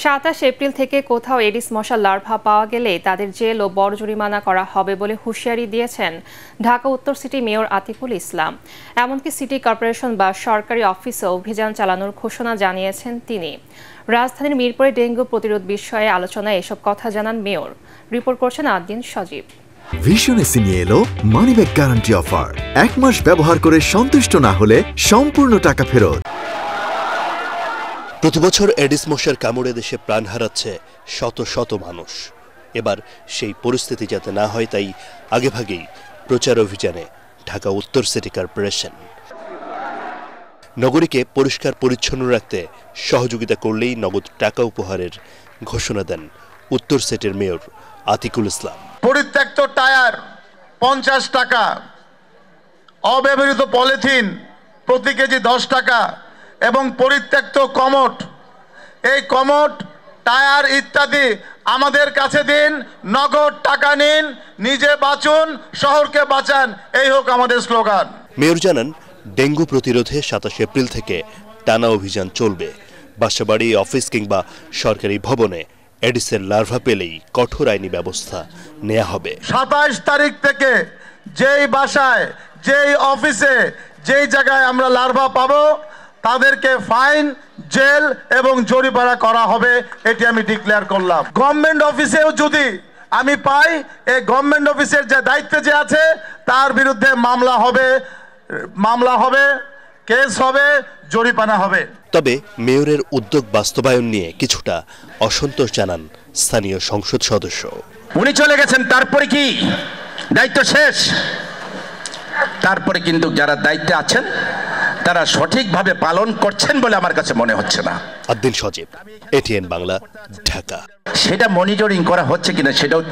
27 April থেকে কোথাও Aedes মশার লার্ভা পাওয়া গেলে তাদের জেল ও বড় জরিমানা করা হবে বলে হুঁশিয়ারি দিয়েছেন ঢাকা উত্তর সিটি মেয়র আতিকুল ইসলাম। এমনকি সিটি কর্পোরেশন বা সরকারি অফিসে অভিযান চালানোর ঘোষণা জানিয়েছেন তিনি। রাজধানীর মিরপুরে ডেঙ্গু প্রতিরোধ বিষয়ে আলোচনায় এসব কথা জানান মেয়র। রিপোর্ট করছেন আদ্দিন সজীব। ভিশন এসি নিয়ে এলো মানিব্যাগ গ্যারান্টি অফার। 1 মাস ব্যবহার করে সন্তুষ্ট না হলে সম্পূর্ণ টাকা ফেরত। প্রতিবছর এডিস মশার কামড়ে দেশে প্রাণ হারাচ্ছে শত শত মানুষ। এবার সেই পরিস্থিতি যাতে না হয় তাই আগেভাগেই প্রচার অভিযানে ঢাকা উত্তর সিটি কর্পোরেশন। নগরীকে পরিষ্কার পরিচ্ছন্ন রাখতে সহযোগিতা করলেই নগদ টাকা উপহারের ঘোষণা দেন উত্তর সিটির মেয়র আতিকুল ইসলাম। পরিত্যক্ত টায়ার 50 টাকা, অব্যবহৃত পলিথিন প্রতি কেজি 10 টাকা এবং পরিত্যক্ত কমোড, এই কমোড, টায়ার ইত্যাদি আমাদের কাছে দিন, নগদ টাকা নিন, নিজে বাঁচুন, শহরকে বাঁচান, এই হোক আমাদের স্লোগান। মেয়র জানান, ডেঙ্গু প্রতিরোধে 27 এপ্রিল থেকে টানা অভিযান চলবে। বাসাবাড়ি, অফিস কিংবা সরকারি ভবনে এডিসের লার্ভা পেলেই কঠোর আইনি ব্যবস্থা নেওয়া হবে। 27 তারিখ থেকে যেই বাসায়, যেই অফিসে, যেই জায়গায় আমরা লার্ভা পাবো তাদেরকে ফাইন, জেল এবং জরিমানা করা হবে, এটি আমি ডিক্লেয়ার করলাম। গভর্নমেন্ট অফিসেও যদি আমি পাই, এই গভর্নমেন্ট অফিসের যে দায়িত্বে যে আছে তার বিরুদ্ধে মামলা হবে, কেস হবে, জরিমানা হবে। তবে মেয়রের উদ্যোগ বাস্তবায়ন নিয়ে কিছুটা অসন্তোষ জানান স্থানীয় সংসদ সদস্য। উনি চলে গেছেন, তারপরে কি দায়িত্ব শেষ? তারপরে কিন্তু যারা দায়িত্বে আছেন তারা সঠিকভাবে পালন করছেন বলে আমার কাছে মনে হচ্ছে না। আদ্দিন সজীব, এটিএন বাংলা, ঢাকা। সেটা মনিটরিং করা হচ্ছে কিনা সেটাও